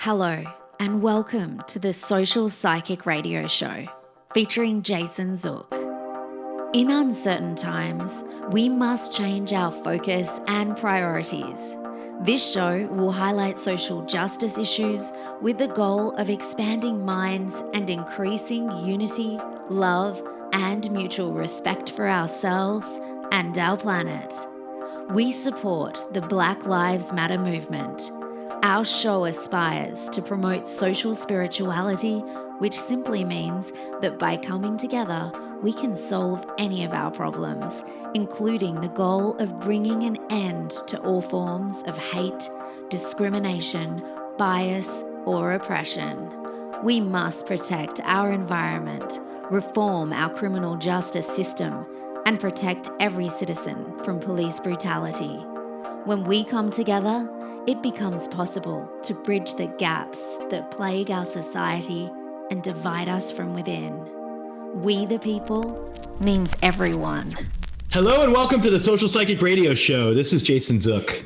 Hello, and welcome to the Social Psychic Radio Show featuring Jason Zook. In uncertain times, we must change our focus and priorities. This show will highlight social justice issues with the goal of expanding minds and increasing unity, love, and mutual respect for ourselves and our planet. We support the Black Lives Matter movement. Our show aspires to promote social spirituality, which simply means that by coming together, we can solve any of our problems, including the goal of bringing an end to all forms of hate, discrimination, bias, or oppression. We must protect our environment, reform our criminal justice system, and protect every citizen from police brutality. When we come together, it becomes possible to bridge the gaps that plague our society and divide us from within. We the people means everyone. Hello and welcome to the Social Psychic Radio Show. This is Jason Zook.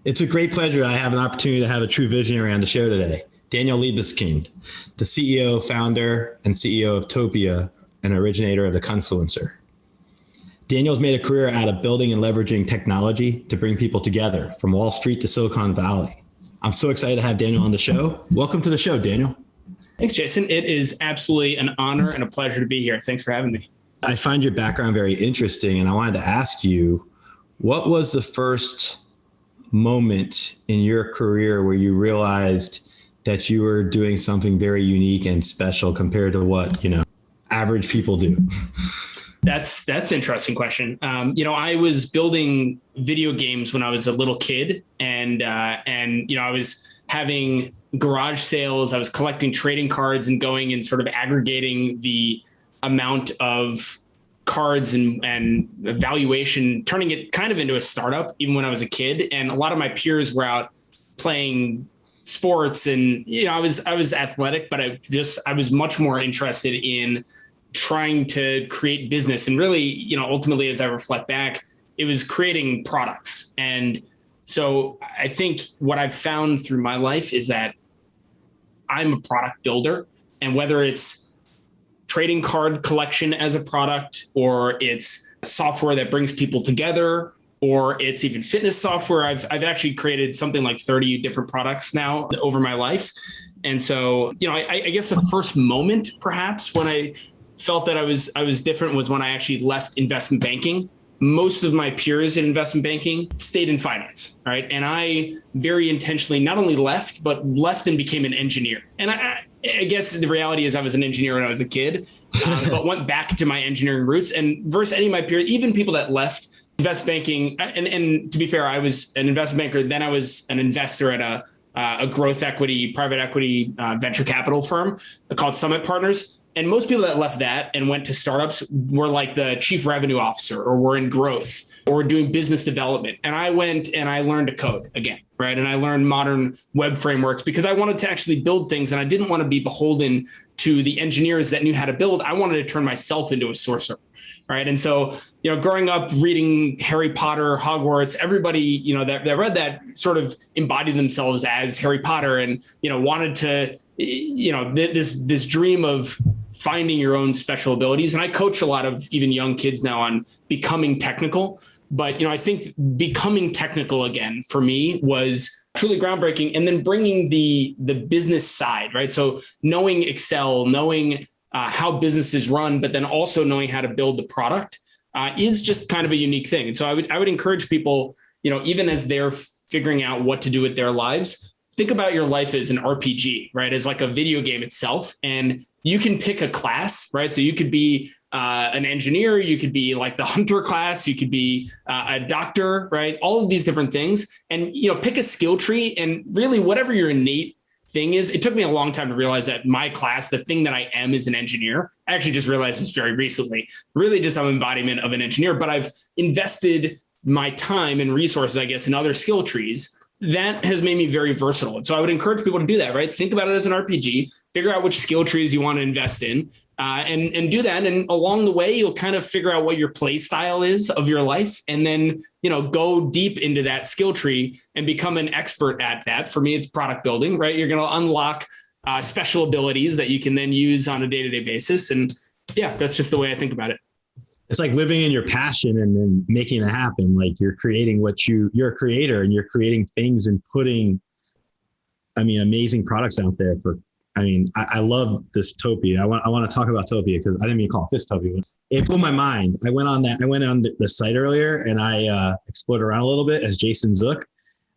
It's a great pleasure I have an opportunity to have a true visionary on the show today, Daniel Liebeskind, the CEO, founder, and CEO of Topia, and originator of the Confluencer. Daniel's made a career out of building and leveraging technology to bring people together from Wall Street to Silicon Valley. I'm so excited to have Daniel on the show. Welcome to the show, Daniel. Thanks, Jason. It is absolutely an honor and a pleasure to be here. Thanks for having me. I find your background very interesting, and I wanted to ask you, what was the first moment in your career where you realized that you were doing something very unique and special compared to what, average people do? That's an interesting question. I was building video games when I was a little kid, and I was having garage sales. I was collecting trading cards and going and sort of aggregating the amount of cards and valuation, turning it kind of into a startup, even when I was a kid. And a lot of my peers were out playing sports, and I was athletic, but I was much more interested in trying to create business. And really, ultimately, as I reflect back, it was creating products. And so I think what I've found through my life is that I'm a product builder, and whether it's trading card collection as a product, or it's software that brings people together, or it's even fitness software, I've actually created something like 30 different products now over my life. And so, I guess the first moment perhaps when I felt that I was different was when I actually left investment banking. Most of my peers in investment banking stayed in finance, right? And I very intentionally not only left and became an engineer. And I guess the reality is I was an engineer when I was a kid, but went back to my engineering roots. And versus any of my peers, even people that left investment banking, and to be fair, I was an investment banker, then I was an investor at a growth equity, private equity, venture capital firm called Summit Partners. And most people that left that and went to startups were like the chief revenue officer, or were in growth, or doing business development. And I went and I learned to code again, right? And I learned modern web frameworks because I wanted to actually build things, and I didn't want to be beholden to the engineers that knew how to build. I wanted to turn myself into a sorcerer, right? And so, growing up reading Harry Potter, Hogwarts, everybody, that read that sort of embodied themselves as Harry Potter, and, wanted to, this dream of finding your own special abilities. And I coach a lot of even young kids now on becoming technical. But, I think becoming technical again for me was truly groundbreaking. And then bringing the business side, right? So knowing Excel, knowing how businesses run, but then also knowing how to build the product is just kind of a unique thing. And so I would encourage people, even as they're figuring out what to do with their lives, think about your life as an RPG, right? As like a video game itself. And you can pick a class, right? So you could be an engineer, you could be like the hunter class, you could be a doctor, right? All of these different things. And, pick a skill tree, and really whatever your innate thing is. It took me a long time to realize that my class, the thing that I am is an engineer. I actually just realized this very recently, really just some embodiment of an engineer, but I've invested my time and resources, I guess, in other skill trees. That has made me very versatile. And so I would encourage people to do that, right? Think about it as an RPG, figure out which skill trees you want to invest in, and do that. And along the way, you'll kind of figure out what your play style is of your life, and then, go deep into that skill tree and become an expert at that. For me, it's product building, right? You're going to unlock special abilities that you can then use on a day-to-day basis. And yeah, that's just the way I think about it. It's like living in your passion and then making it happen. Like you're creating you're a creator, and you're creating things and putting, amazing products out there I love this Topia. I want to talk about Topia because I didn't mean to call it this Topia. It blew my mind. I went on the site earlier and I explored around a little bit as Jason Zook.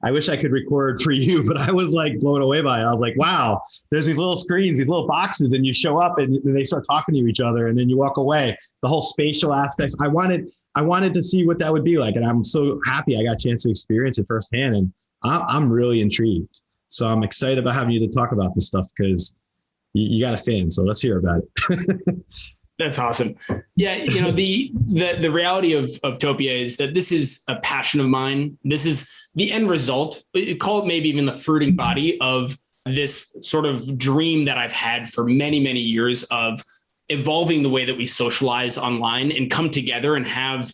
I wish I could record for you, but I was like blown away by it. I was like, wow, there's these little screens, these little boxes, and you show up and they start talking to each other and then you walk away. The whole spatial aspects. I wanted to see what that would be like. And I'm so happy I got a chance to experience it firsthand. And I'm really intrigued. So I'm excited about having you to talk about this stuff because you got a fan. So let's hear about it. That's awesome. Yeah. The reality of Topia is that this is a passion of mine. This is the end result. Call it maybe even the fruiting body of this sort of dream that I've had for many, many years of evolving the way that we socialize online and come together and have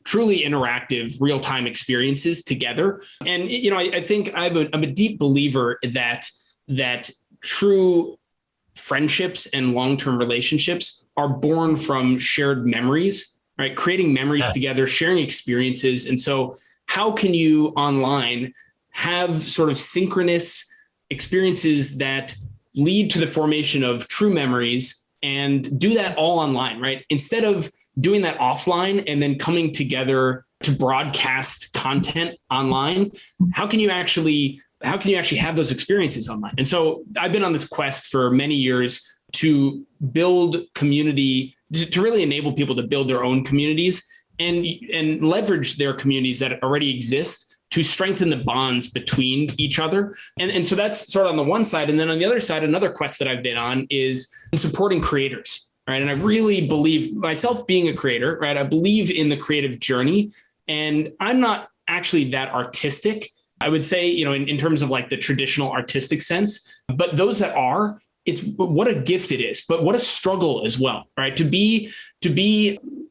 truly interactive real-time experiences together. And, I think I'm a deep believer that true friendships and long-term relationships are born from shared memories, right? Creating memories together, sharing experiences. And so how can you online have sort of synchronous experiences that lead to the formation of true memories and do that all online, right? Instead of doing that offline and then coming together to broadcast content online, how can you actually have those experiences online? And so I've been on this quest for many years to build community, to really enable people to build their own communities and leverage their communities that already exist to strengthen the bonds between each other. And so that's sort of on the one side. And then on the other side, another quest that I've been on is supporting creators. Right. And I really believe, myself being a creator, right, I believe in the creative journey. And I'm not actually that artistic, I would say, in terms of like the traditional artistic sense. But those that are, it's what a gift it is, but what a struggle as well, right? To be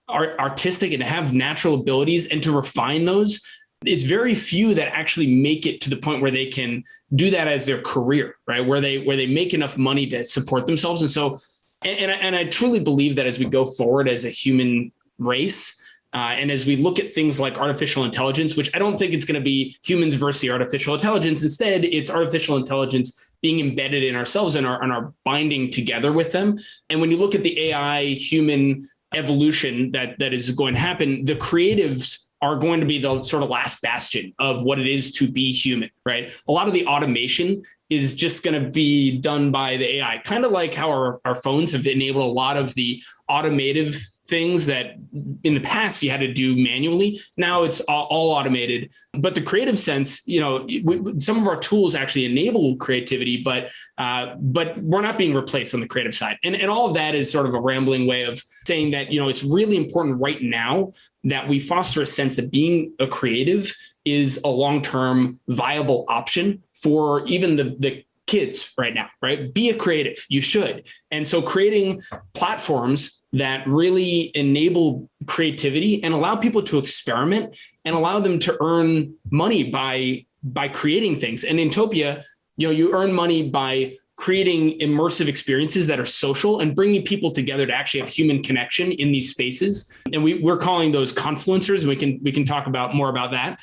artistic and to have natural abilities and to refine those, it's very few that actually make it to the point where they can do that as their career, right? Where they make enough money to support themselves. And so And I truly believe that as we go forward as a human race, and as we look at things like artificial intelligence, which I don't think it's going to be humans versus the artificial intelligence. Instead, it's artificial intelligence being embedded in ourselves and our binding together with them. And when you look at the AI human evolution that is going to happen, the creatives are going to be the sort of last bastion of what it is to be human, right? A lot of the automation is just going to be done by the AI, kind of like how our phones have enabled a lot of the automative things that in the past you had to do manually. Now it's all automated. But the creative sense, some of our tools actually enable creativity, but we're not being replaced on the creative side. And all of that is sort of a rambling way of saying that, it's really important right now that we foster a sense that being a creative is a long-term viable option for even the kids right now, right? Be a creative. You should. And so creating platforms that really enable creativity and allow people to experiment and allow them to earn money by creating things. And in Topia, you earn money by creating immersive experiences that are social and bringing people together to actually have human connection in these spaces. And we're calling those confluencers, and we can talk about more about that.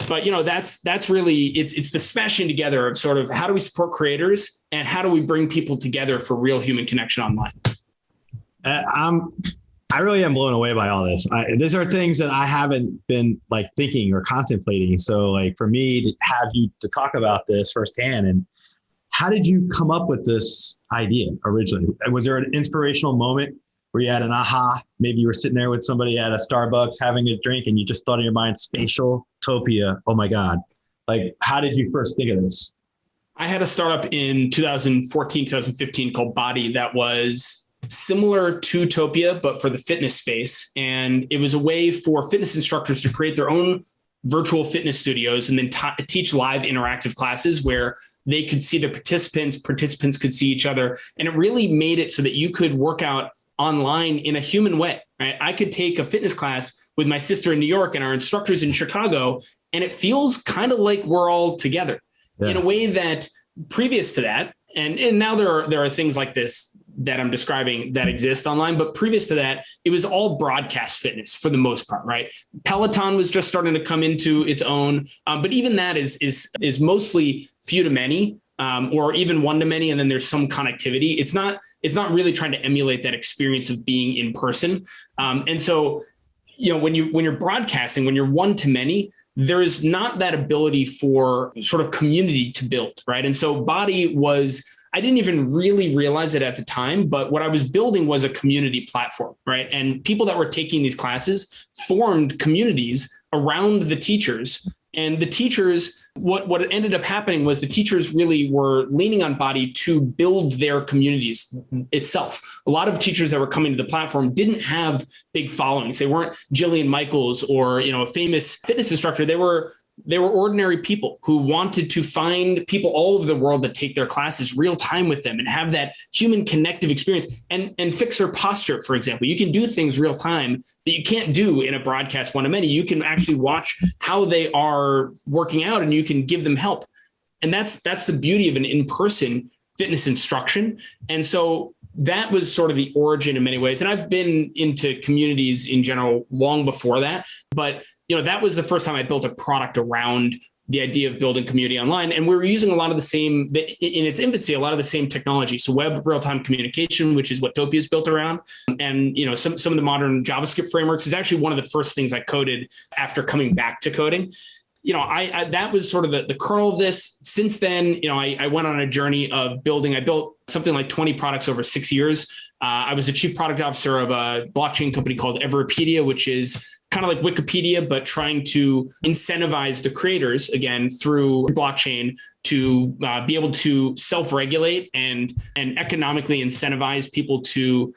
But that's really it's the smashing together of sort of how do we support creators and how do we bring people together for real human connection online. I really am blown away by all this. These are things that I haven't been like thinking or contemplating. So like for me to have you to talk about this firsthand, and how did you come up with this idea originally? Was there an inspirational moment where you had an aha? Maybe you were sitting there with somebody at a Starbucks having a drink and you just thought in your mind, spatial Topia. Oh my God. Like, how did you first think of this? I had a startup in 2014, 2015 called Body that was similar to Topia, but for the fitness space. And it was a way for fitness instructors to create their own virtual fitness studios and then teach live interactive classes where they could see the participants could see each other. And it really made it so that you could work out online in a human way, right? I could take a fitness class with my sister in New York and our instructors in Chicago, and it feels kind of like we're all together in a way that previous to that, and now there are things like this that I'm describing that exist online, but previous to that, it was all broadcast fitness for the most part, right? Peloton was just starting to come into its own, but even that is mostly few to many. Or even one to many, and then there's some connectivity. It's not really trying to emulate that experience of being in person. And so, when you're broadcasting, when you're one to many, there is not that ability for sort of community to build, right? And so Body was, I didn't even really realize it at the time, but what I was building was a community platform, right? And people that were taking these classes formed communities around the teachers. And the teachers, what ended up happening was the teachers really were leaning on Body to build their communities itself. A lot of teachers that were coming to the platform didn't have big followings. They weren't Jillian Michaels or, a famous fitness instructor. They were ordinary people who wanted to find people all over the world that take their classes real time with them and have that human connective experience and fix their posture, for example. You can do things real time that you can't do in a broadcast one to many. You can actually watch how they are working out and you can give them help. And that's the beauty of an in-person fitness instruction. And so that was sort of the origin in many ways. And I've been into communities in general long before that, but that was the first time I built a product around the idea of building community online. And we were using a lot of the same, in its infancy, a lot of the same technology. So web real-time communication, which is what Topia is built around. And, some of the modern JavaScript frameworks is actually one of the first things I coded after coming back to coding. I that was sort of the kernel of this. Since then, I went on a journey of building. I built something like 20 products over 6 years. I was the chief product officer of a blockchain company called Everpedia, which is kind of like Wikipedia, but trying to incentivize the creators, again, through blockchain to be able to self-regulate and economically incentivize people to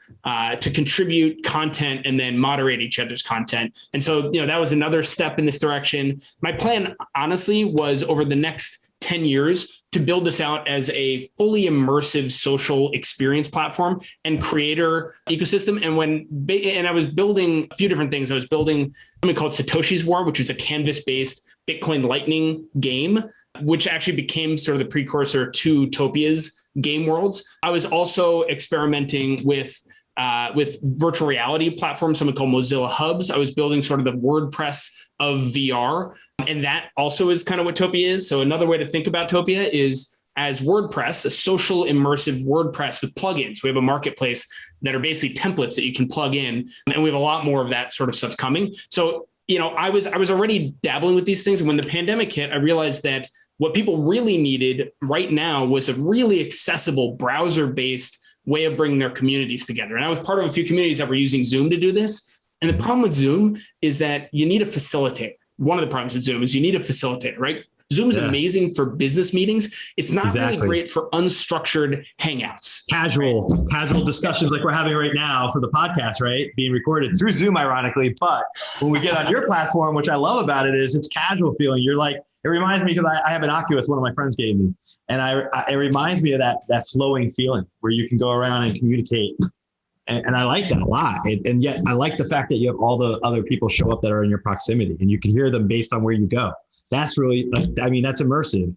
contribute content and then moderate each other's content. And so, that was another step in this direction. My plan, honestly, was over the next 10 years to build this out as a fully immersive social experience platform and creator ecosystem. And I was building a few different things. I was building something called Satoshi's War, which is a canvas-based Bitcoin Lightning game, which actually became sort of the precursor to Topia's game worlds. I was also experimenting with virtual reality platforms, something called Mozilla Hubs. I was building sort of the WordPress of VR. And that also is kind of what Topia is. So another way to think about Topia is as WordPress, a social immersive WordPress with plugins. We have a marketplace that are basically templates that you can plug in. And we have a lot more of that sort of stuff coming. So, I was already dabbling with these things. And when the pandemic hit, I realized that what people really needed right now was a really accessible browser-based way of bringing their communities together. And I was part of a few communities that were using Zoom to do this. And the problem with Zoom is that you need a facilitator. One of the problems with Zoom is you need a facilitator, right? Zoom is amazing for business meetings. It's not really great for unstructured hangouts. Casual discussions like we're having right now for the podcast, right? Being recorded through Zoom, ironically. But when we get on your platform, which I love about it is it's casual feeling. You're like, it reminds me because I have an Oculus, one of my friends gave me. And it reminds me of that flowing feeling where you can go around and communicate. And I like that a lot. And yet I like the fact that you have all the other people show up that are in your proximity and you can hear them based on where you go. That's really, that's immersive.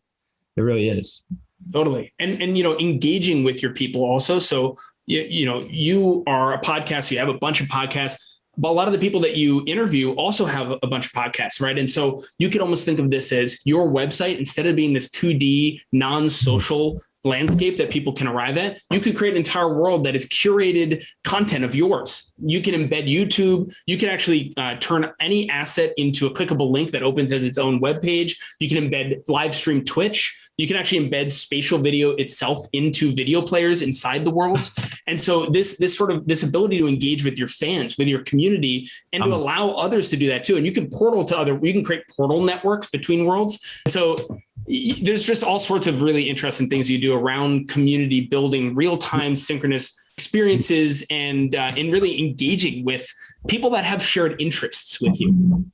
It really is. Totally. And engaging with your people also. So, you are a podcast, you have a bunch of podcasts, but a lot of the people that you interview also have a bunch of podcasts, right? And so you could almost think of this as your website, instead of being this 2D non-social landscape that people can arrive at, you could create an entire world that is curated content of yours. You can embed YouTube. You can actually turn any asset into a clickable link that opens as its own web page. You can embed live stream Twitch. You can actually embed spatial video itself into video players inside the worlds. And so this ability to engage with your fans, with your community, and to allow others to do that too. And you can you can create portal networks between worlds. And so there's just all sorts of really interesting things you do around community building, real-time synchronous experiences, and really engaging with people that have shared interests with you.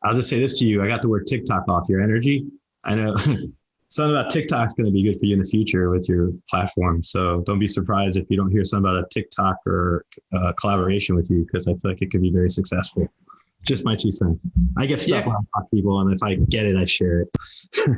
I'll just say this to you. I got the word TikTok off your energy. I know something about TikTok's going to be good for you in the future with your platform. So don't be surprised if you don't hear something about a TikTok or collaboration with you, because I feel like it could be very successful. Just my 2 cents. I get stuff when I talk to people, and if I get it, I share it.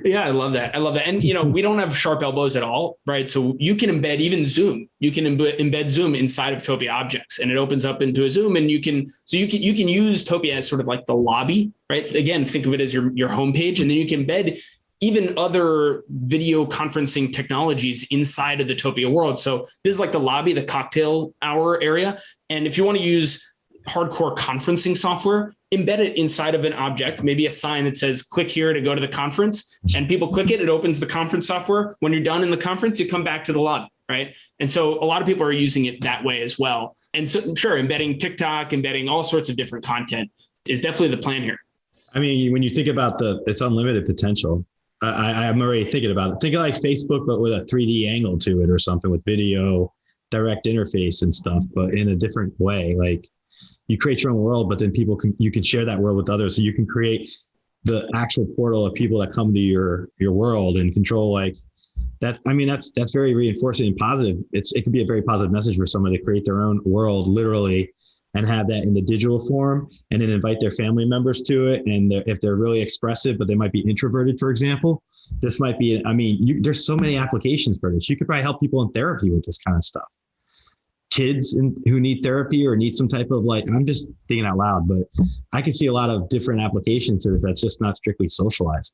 Yeah, I love that. And, we don't have sharp elbows at all, right? So you can embed even Zoom. You can embed Zoom inside of Topia objects, and it opens up into a Zoom, and you can use Topia as sort of like the lobby, right? Again, think of it as your homepage, and then you can embed even other video conferencing technologies inside of the Topia world. So this is like the lobby, the cocktail hour area. And if you want to use hardcore conferencing software, embed it inside of an object, maybe a sign that says, click here to go to the conference, and people click it, it opens the conference software. When you're done in the conference, you come back to the lobby, right? And so a lot of people are using it that way as well. And so sure, embedding TikTok, embedding all sorts of different content is definitely the plan here. I mean, when you think about it's unlimited potential, I'm already thinking about it. Think of like Facebook, but with a 3D angle to it or something, with video, direct interface and stuff, but in a different way. Like, you create your own world, but then you can share that world with others. So you can create the actual portal of people that come to your world and control like that. I mean, that's very reinforcing and positive. It could be a very positive message for someone to create their own world literally and have that in the digital form, and then invite their family members to it. And if they're really expressive, but they might be introverted, for example, this might be, there's so many applications for this. You could probably help people in therapy with this kind of stuff. Kids who need therapy or need some type of I'm just thinking out loud, but I can see a lot of different applications to this that's just not strictly socialized.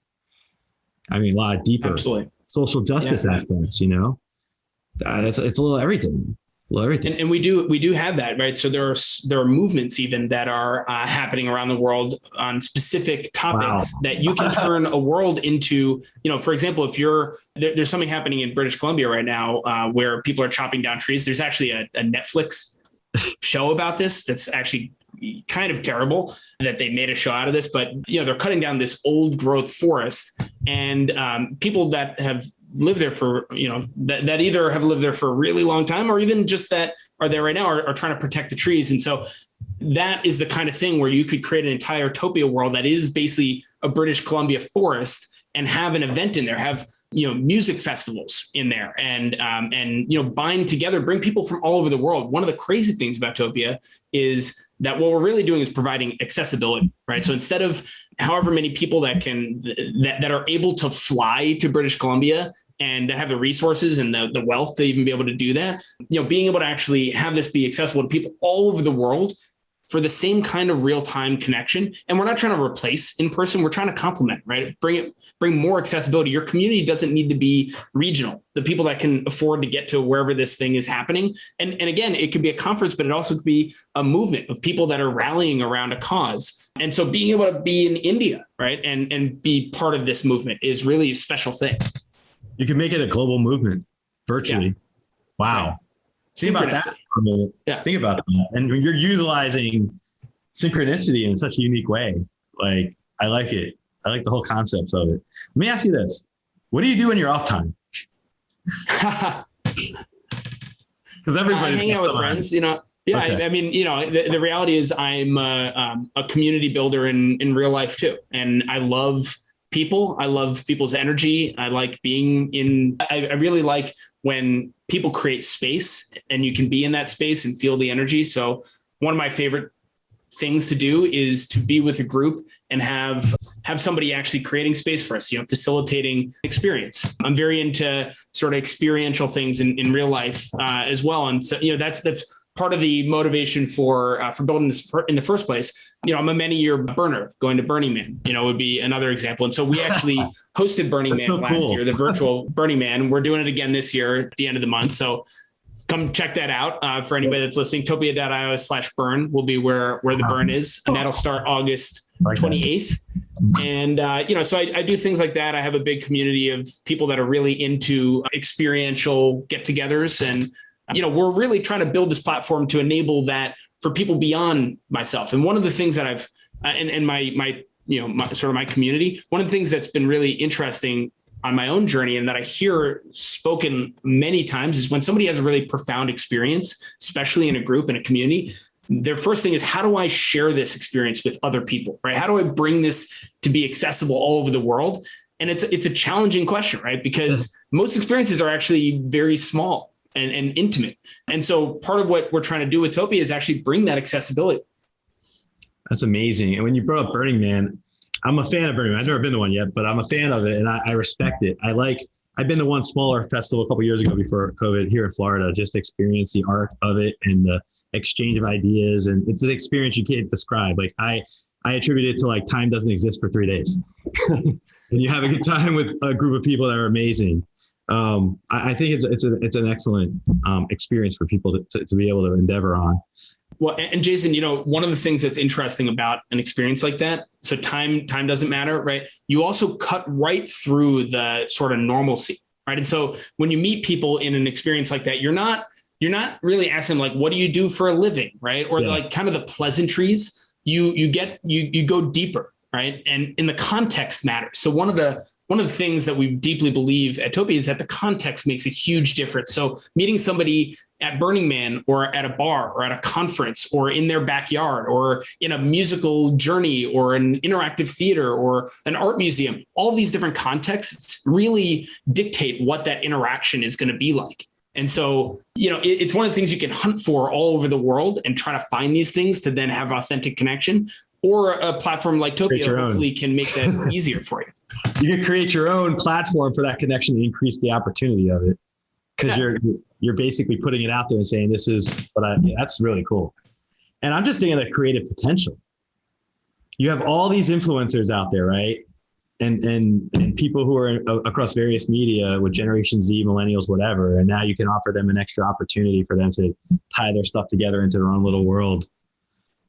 I mean, a lot of deeper social justice aspects, it's a little everything. And we do have that, right? So there are movements even that are happening around the world on specific topics that you can turn a world into. For example, if there's something happening in British Columbia right now where people are chopping down trees. There's actually a Netflix show about this that's actually kind of terrible that they made a show out of this, but they're cutting down this old growth forest, and people that have live there for, that either have lived there for a really long time or even just that are there right now are trying to protect the trees. And so that is the kind of thing where you could create an entire Topia world that is basically a British Columbia forest and have an event in there, have, music festivals in there and bind together, bring people from all over the world. One of the crazy things about Topia is that what we're really doing is providing accessibility, right? So instead of however many people that are able to fly to British Columbia and have the resources and the wealth to even be able to do that, being able to actually have this be accessible to people all over the world for the same kind of real-time connection. And we're not trying to replace in person. We're trying to complement, right? Bring more accessibility. Your community doesn't need to be regional. The people that can afford to get to wherever this thing is happening. And again, it could be a conference, but it also could be a movement of people that are rallying around a cause. And so being able to be in India, right? And be part of this movement is really a special thing. You can make it a global movement virtually. Yeah. Wow. Right. Think about that for a minute. Yeah. Think about that. And you're utilizing synchronicity in such a unique way. Like, I like it. I like the whole concept of it. Let me ask you this. What do you do in your off time? Because everybody's hanging out with friends, Yeah, okay. The reality is I'm a community builder in real life too. And I love people. I love people's energy. I like I really like when people create space and you can be in that space and feel the energy. So one of my favorite things to do is to be with a group and have somebody actually creating space for us, facilitating experience. I'm very into sort of experiential things in real life as well. And so, that's part of the motivation for building this in the first place. I'm a many-year burner. Going to Burning Man, would be another example. And so we actually hosted Burning Man last year, the virtual Burning Man. We're doing it again this year at the end of the month. So come check that out for anybody that's listening. Topia.io/burn will be where the burn is. And that'll start August 28th. And, so I do things like that. I have a big community of people that are really into experiential get-togethers. And, we're really trying to build this platform to enable that for people beyond myself. And one of the things that I've, and my sort of my community, one of the things that's been really interesting on my own journey and that I hear spoken many times is when somebody has a really profound experience, especially in a group, in a community, their first thing is, how do I share this experience with other people, right? How do I bring this to be accessible all over the world? And it's a challenging question, right? Because most experiences are actually very small and intimate. And so part of what we're trying to do with Topia is actually bring that accessibility. That's amazing. And when you brought up Burning Man, I'm a fan of Burning Man. I've never been to one yet, but I'm a fan of it and I respect it. I've been to one smaller festival a couple of years ago before COVID here in Florida, just to experience the art of it and the exchange of ideas. And it's an experience you can't describe. Like I attribute it to like time doesn't exist for 3 days. And you have a good time with a group of people that are amazing. I think it's an excellent experience for people to be able to endeavor on. Well, and Jason, one of the things that's interesting about an experience like that, so time doesn't matter, right? You also cut right through the sort of normalcy, right? And so when you meet people in an experience like that, you're not really asking them like, what do you do for a living, right? Or like kind of the pleasantries. You go deeper, right? And in the context matters. So one of the things that we deeply believe at Topia is that the context makes a huge difference. So meeting somebody at Burning Man or at a bar or at a conference or in their backyard or in a musical journey or an interactive theater or an art museum, all these different contexts really dictate what that interaction is going to be like. And so, it's one of the things you can hunt for all over the world and try to find these things to then have authentic connection. Or a platform like Topia hopefully can make that easier for you. You can create your own platform for that connection to increase the opportunity of it. Because you're basically putting it out there and saying, this is that's really cool. And I'm just thinking of creative potential. You have all these influencers out there, right? And people who are across various media with Generation Z, millennials, whatever. And now you can offer them an extra opportunity for them to tie their stuff together into their own little world.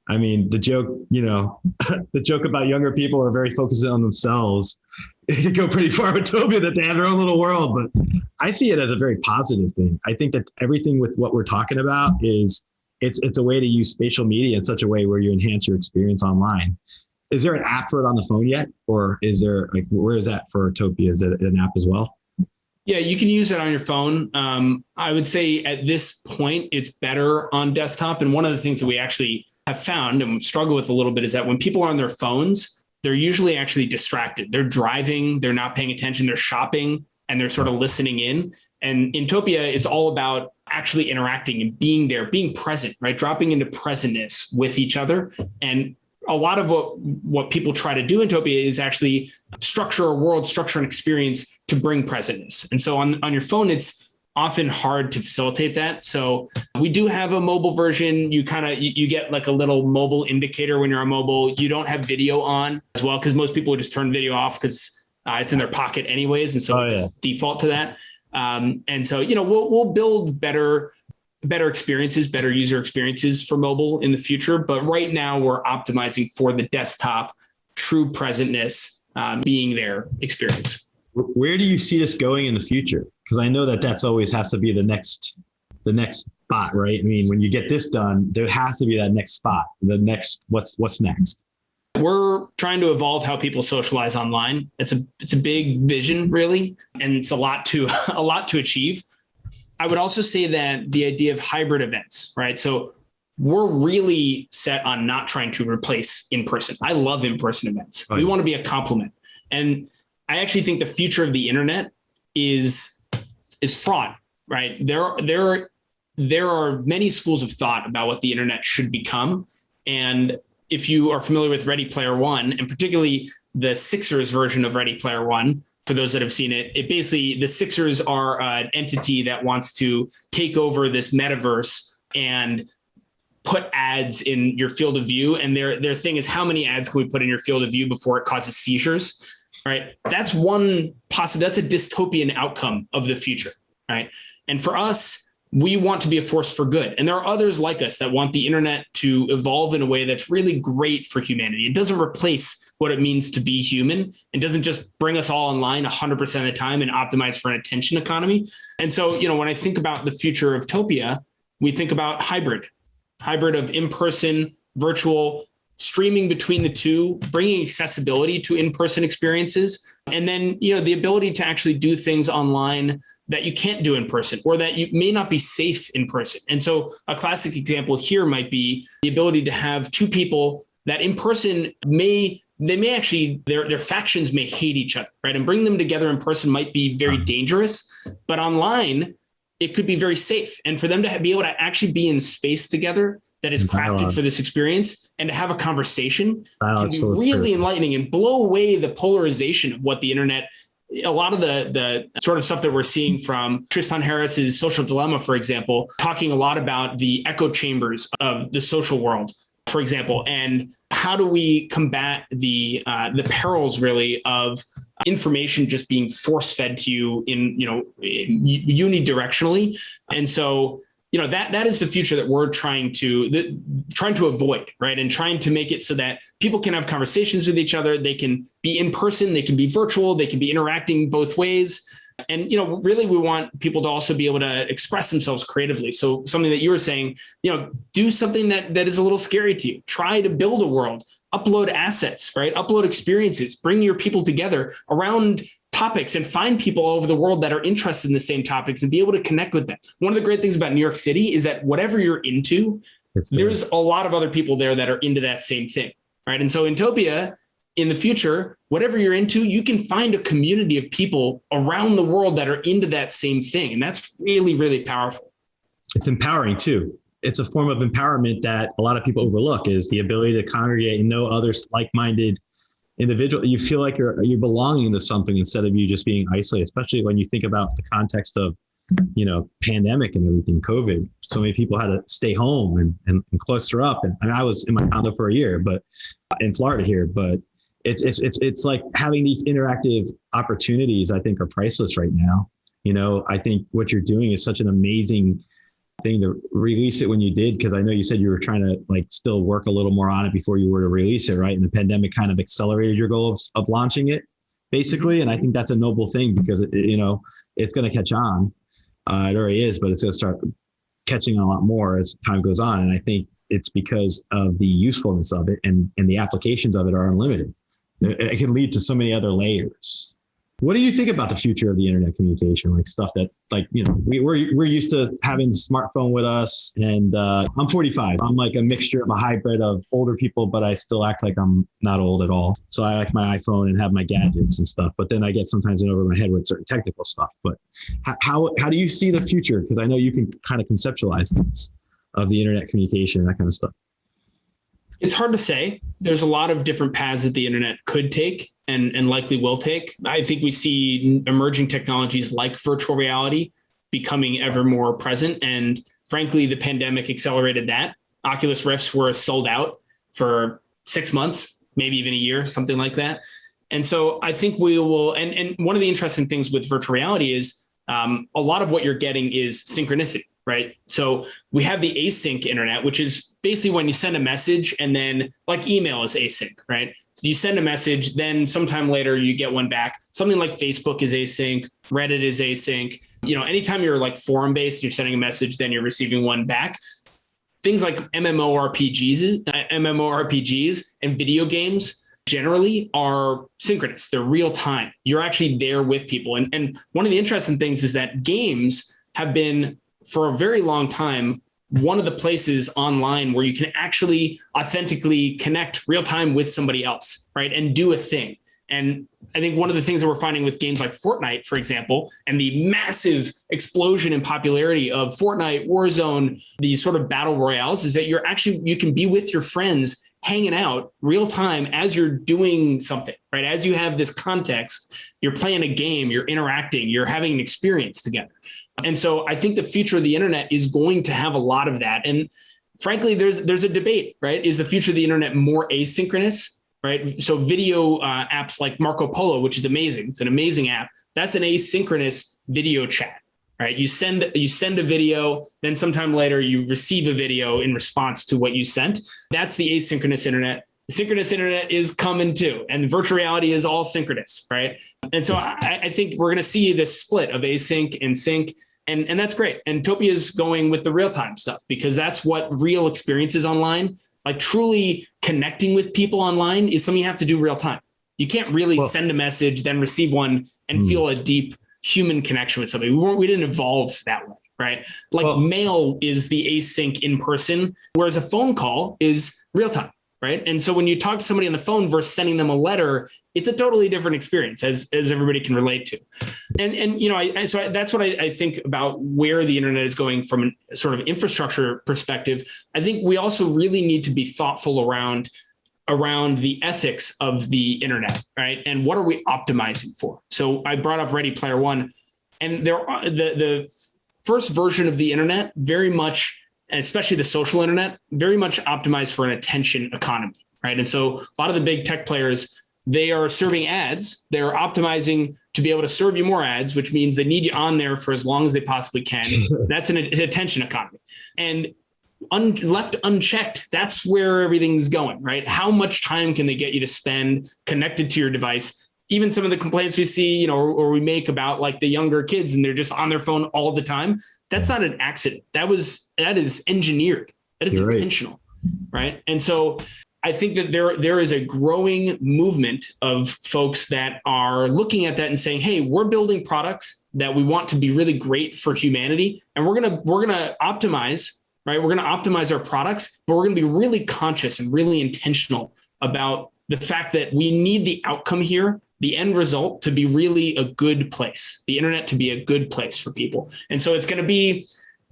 I mean, the joke about younger people are very focused on themselves. It could go pretty far with Topia that they have their own little world, but I see it as a very positive thing. I think that everything with what we're talking about is it's a way to use spatial media in such a way where you enhance your experience online. Is there an app for it on the phone yet? Or is there where is that for Topia? Is it an app as well? Yeah, you can use it on your phone. I would say at this point, it's better on desktop. And one of the things that we actually have found and struggle with a little bit is that when people are on their phones, they're usually actually distracted. They're driving, they're not paying attention, they're shopping, and they're sort of listening in. And in Topia, it's all about actually interacting and being there, being present, right? Dropping into presentness with each other. And a lot of what people try to do in Topia is actually structure a world, structure an experience to bring presentness. And so on your phone, it's often hard to facilitate that. So we do have a mobile version. You get like a little mobile indicator when you're on mobile. You don't have video on as well, because most people would just turn video off because it's in their pocket anyways. And so just default to that. And so, we'll build better experiences, better user experiences for mobile in the future. But right now we're optimizing for the desktop, true presentness, being there experience. Where do you see this going in the future? Because I know that's always has to be the next spot, right? I mean, when you get this done, there has to be that next spot. The next, what's next? We're trying to evolve how people socialize online. It's a big vision, really, and it's a lot to achieve. I would also say that the idea of hybrid events, right? So we're really set on not trying to replace in-person. I love in-person events. We want to be a complement. And I actually think the future of the internet is fraught, right? There are many schools of thought about what the internet should become. And if you are familiar with Ready Player One, and particularly the Sixers version of Ready Player One, for those that have seen it, the Sixers are an entity that wants to take over this metaverse and put ads in your field of view. And their thing is, how many ads can we put in your field of view before it causes seizures? Right. That's that's a dystopian outcome of the future. Right. And for us, we want to be a force for good. And there are others like us that want the internet to evolve in a way that's really great for humanity. It doesn't replace what it means to be human. It doesn't just bring us all online 100% of the time and optimize for an attention economy. And so, when I think about the future of Topia, we think about hybrid of in-person, virtual, streaming between the two, bringing accessibility to in-person experiences, and then the ability to actually do things online that you can't do in person or that you may not be safe in person. And so a classic example here might be the ability to have two people that in person may they may actually, their factions may hate each other, right? And bring them together in person might be very dangerous, but online, it could be very safe. And for them to be able to actually be in space together that is crafted for this experience and to have a conversation can be really enlightening and blow away the polarization of what the internet, a lot of the sort of stuff that we're seeing from Tristan Harris's Social Dilemma, for example, talking a lot about the echo chambers of the social world, for example, and how do we combat the perils really of information just being force fed to you in, unidirectionally. And so, that is the future that we're trying to avoid, right? And trying to make it so that people can have conversations with each other. They can be in person, they can be virtual, they can be interacting both ways. And, really we want people to also be able to express themselves creatively. So something that you were saying, do something that is a little scary to you. Try to build a world, upload assets, right? Upload experiences, bring your people together around topics and find people all over the world that are interested in the same topics and be able to connect with them. One of the great things about New York City is that whatever you're into, there's a lot of other people there that are into that same thing, right? And so in Topia, in the future, whatever you're into, you can find a community of people around the world that are into that same thing. And that's really, really powerful. It's empowering too. It's a form of empowerment that a lot of people overlook, is the ability to congregate and know others like-minded individual. You feel like you're belonging to something instead of you just being isolated, especially when you think about the context of, pandemic and everything, COVID. So many people had to stay home and cluster up. And I was in my condo for a year, but in Florida here, but it's like having these interactive opportunities, I think, are priceless right now. I think what you're doing is such an amazing thing to release it when you did, because I know you said you were trying to still work a little more on it before you were to release it, right? And the pandemic kind of accelerated your goal of launching it, basically. And I think that's a noble thing, because it's going to catch on. It already is, but it's going to start catching on a lot more as time goes on. And I think it's because of the usefulness of it, and the applications of it are unlimited. It can lead to so many other layers. What do you think about the future of the internet communication? Stuff that we're used to having the smartphone with us, and I'm 45. I'm like a mixture of a hybrid of older people, but I still act like I'm not old at all. So I like my iPhone and have my gadgets and stuff, but then I get sometimes in over my head with certain technical stuff. But how do you see the future? Because I know you can kind of conceptualize things of the internet communication and that kind of stuff. It's hard to say. There's a lot of different paths that the internet could take and likely will take. I think we see emerging technologies like virtual reality becoming ever more present. And frankly, the pandemic accelerated that. Oculus Rifts were sold out for 6 months, maybe even a year, something like that. And so I think we will, and one of the interesting things with virtual reality is a lot of what you're getting is synchronicity. Right. So we have the async internet, which is basically when you send a message, and then email is async, right? So you send a message, then sometime later you get one back. Something like Facebook is async, Reddit is async. Anytime you're forum based, you're sending a message, then you're receiving one back. Things like MMORPGs and video games generally are synchronous. They're real time. You're actually there with people. And one of the interesting things is that games have been, for a very long time, one of the places online where you can actually authentically connect real time with somebody else, right? And do a thing. And I think one of the things that we're finding with games like Fortnite, for example, and the massive explosion in popularity of Fortnite, Warzone, these sort of battle royales, is that you can be with your friends hanging out real time as you're doing something, right? As you have this context, you're playing a game, you're interacting, you're having an experience together. And so I think the future of the internet is going to have a lot of that. And frankly, there's a debate, right? Is the future of the internet more asynchronous, right? So video apps like Marco Polo, which is amazing. It's an amazing app. That's an asynchronous video chat, right? You send a video, then sometime later you receive a video in response to what you sent. That's the asynchronous internet. The synchronous internet is coming too, and virtual reality is all synchronous, right? And so I think we're going to see this split of async and sync, and that's great. And Topia is going with the real-time stuff, because that's what real experiences online, truly connecting with people online, is something you have to do real time. You can't really send a message, then receive one, and feel a deep human connection with somebody. We didn't evolve that way, right? Mail is the async in person, whereas a phone call is real time. right? And so when you talk to somebody on the phone versus sending them a letter, it's a totally different experience, as everybody can relate to. And you know, so that's what I think about where the internet is going from a sort of infrastructure perspective. I think we also really need to be thoughtful around the ethics of the internet, right? And what are we optimizing for? So I brought up Ready Player One, and the first version of the internet very much, and especially the social internet, very much optimized for an attention economy, right? And so a lot of the big tech players, they are serving ads. They're optimizing to be able to serve you more ads, which means they need you on there for as long as they possibly can. That's an attention economy. And left unchecked, that's where everything's going, right? How much time can they get you to spend connected to your device? Even some of the complaints we see, you know, or we make about like the younger kids and they're just on their phone all the time. That's not an accident. That is engineered. That is You're intentional, right? And so I think that there is a growing movement of folks that are looking at that and saying, hey, we're building products that we want to be really great for humanity, and we're gonna optimize, right? We're gonna optimize our products, but we're gonna be really conscious and really intentional about the fact that we need the outcome here, the end result, to be really a good place, the internet to be a good place for people. And so it's going to be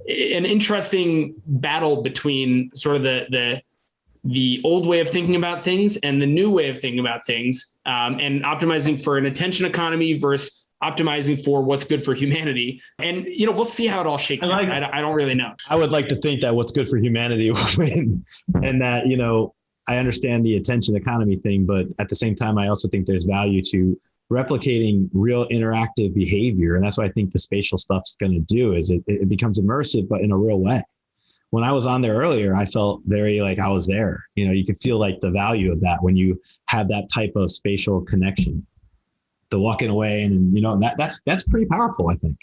an interesting battle between sort of the old way of thinking about things and the new way of thinking about things, and optimizing for an attention economy versus optimizing for what's good for humanity. And, you know, we'll see how it all shakes out. I don't really know. I would like to think that what's good for humanity will win, and that, you know, I understand the attention economy thing, but at the same time, I also think there's value to replicating real interactive behavior. And that's what I think the spatial stuff's going to do, is it becomes immersive, but in a real way. When I was on there earlier, I felt very like I was there. You know, you can feel like the value of that when you have that type of spatial connection. The walking away, and you know, that's pretty powerful, I think,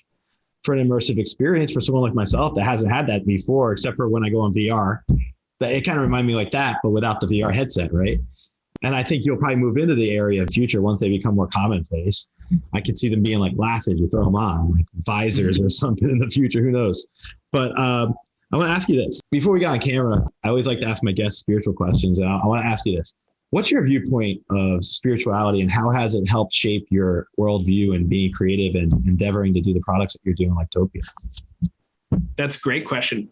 for an immersive experience for someone like myself that hasn't had that before, except for when I go on VR. It kind of reminded me like that, but without the VR headset, right? And I think you'll probably move into the area of future once they become more commonplace. I could see them being like glasses, you throw them on, like visors or something in the future, who knows? But I want to ask you this. Before we got on camera, I always like to ask my guests spiritual questions. And I want to ask you this. What's your viewpoint of spirituality, and how has it helped shape your worldview and being creative and endeavoring to do the products that you're doing like Topia? That's a great question.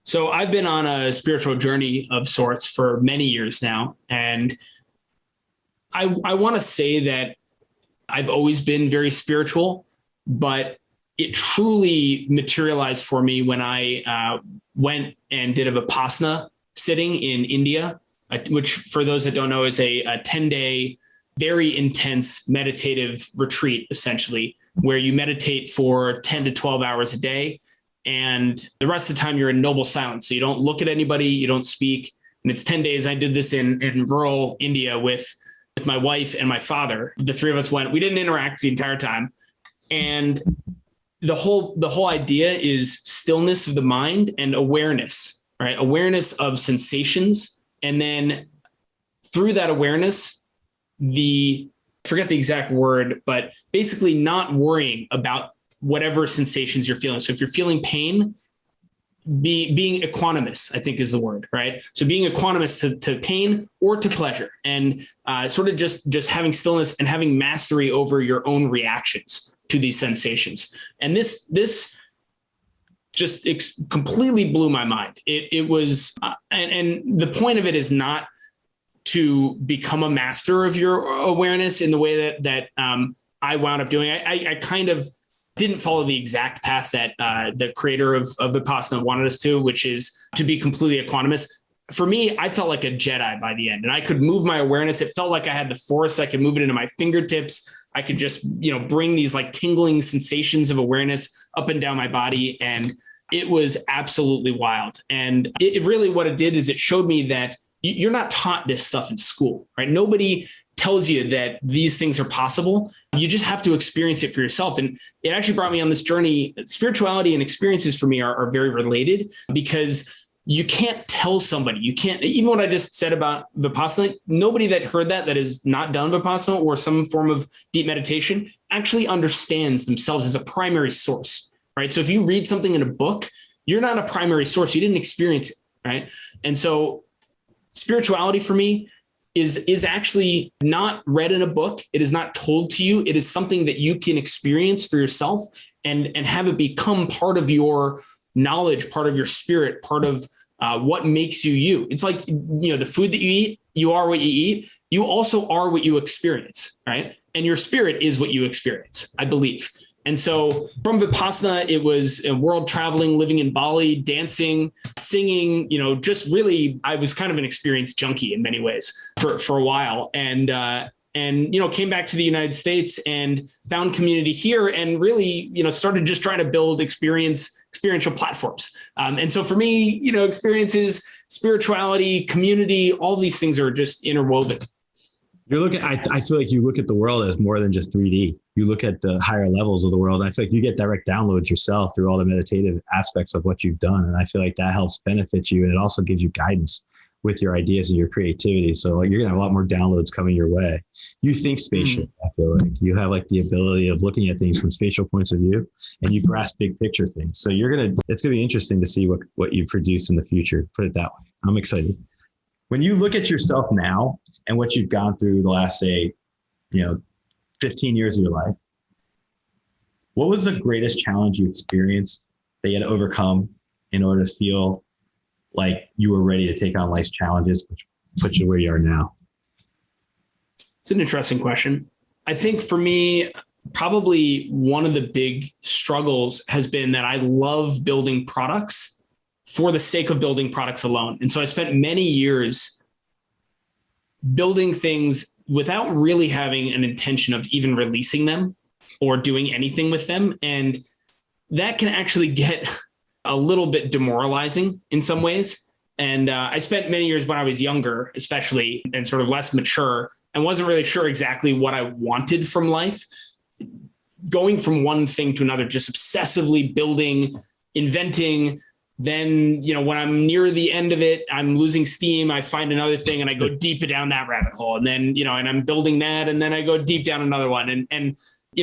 So I've been on a spiritual journey of sorts for many years now. And I want to say that I've always been very spiritual, but it truly materialized for me when I went and did a Vipassana sitting in India, which for those that don't know is a 10-day, very intense meditative retreat, essentially, where you meditate for 10 to 12 hours a day. And the rest of the time you're in noble silence. So you don't look at anybody, you don't speak. And it's 10 days. I did this in rural India with my wife and my father. The three of us went, we didn't interact the entire time. And the whole idea is stillness of the mind and awareness, right? Awareness of sensations. And then through that awareness, forget the exact word, but basically not worrying about whatever sensations you're feeling. So if you're feeling pain, being equanimous, I think is the word, right? So being equanimous to pain or to pleasure, and sort of just having stillness and having mastery over your own reactions to these sensations. And this just completely blew my mind. It was, and the point of it is not to become a master of your awareness in the way that I wound up doing. I kind of didn't follow the exact path that the creator of Vipassana wanted us to, which is to be completely equanimous. For me, I felt like a Jedi by the end, and I could move my awareness. It felt like I had the Force. I could move it into my fingertips. I could just, bring these like tingling sensations of awareness up and down my body. And it was absolutely wild. And it really, what it did is it showed me that you're not taught this stuff in school, right? Nobody tells you that these things are possible. You just have to experience it for yourself. And it actually brought me on this journey. Spirituality and experiences for me are very related, because you can't tell somebody, even what I just said about Vipassana, nobody that heard that has not done Vipassana or some form of deep meditation actually understands themselves as a primary source, right? So if you read something in a book, you're not a primary source. You didn't experience it, right? And so spirituality for me is actually not read in a book. It is not told to you. It is something that you can experience for yourself and have it become part of your knowledge, part of your spirit, part of what makes you you. It's like, the food that you eat, you are what you eat. You also are what you experience, right? And your spirit is what you experience, I believe. And so from Vipassana, it was world traveling, living in Bali, dancing, singing, just really, I was kind of an experience junkie in many ways for a while. And came back to the United States and found community here and really, started just trying to build experiential platforms. And so for me, experiences, spirituality, community, all these things are just interwoven. I feel like you look at the world as more than just 3D. You look at the higher levels of the world. I feel like you get direct downloads yourself through all the meditative aspects of what you've done. And I feel like that helps benefit you. And it also gives you guidance with your ideas and your creativity. So you're gonna have a lot more downloads coming your way. You think spatially. I feel like you have like the ability of looking at things from spatial points of view, and you grasp big picture things. So it's gonna be interesting to see what you produce in the future. Put it that way. I'm excited. When you look at yourself now and what you've gone through the last, say, 15 years of your life, what was the greatest challenge you experienced that you had to overcome in order to feel like you were ready to take on life's challenges, which put you where you are now? It's an interesting question. I think for me, probably one of the big struggles has been that I love building products for the sake of building products alone. And so I spent many years building things without really having an intention of even releasing them or doing anything with them. And that can actually get a little bit demoralizing in some ways. And I spent many years when I was younger, especially, and sort of less mature, and wasn't really sure exactly what I wanted from life. Going from one thing to another, just obsessively building, inventing. Then, when I'm near the end of it, I'm losing steam. I find another thing and I go deep down that rabbit hole. And then, and I'm building that, and then I go deep down another one. And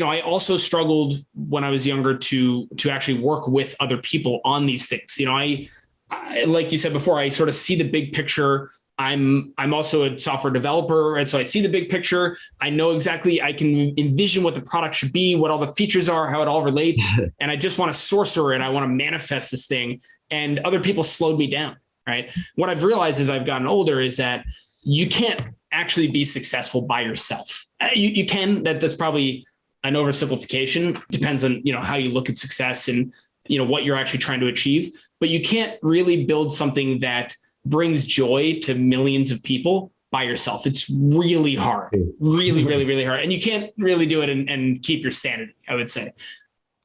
I also struggled when I was younger to actually work with other people on these things. I like you said before, I sort of see the big picture. I'm also a software developer. And so I see the big picture. I know exactly, I can envision what the product should be, what all the features are, how it all relates. And I just want to sorcerer it. I want to manifest this thing. And other people slowed me down, right? What I've realized as I've gotten older is that you can't actually be successful by yourself. You can, that's probably an oversimplification. Depends on, how you look at success and, what you're actually trying to achieve. But you can't really build something that brings joy to millions of people by yourself. It's really hard, really, really, really hard. And you can't really do it and keep your sanity, I would say.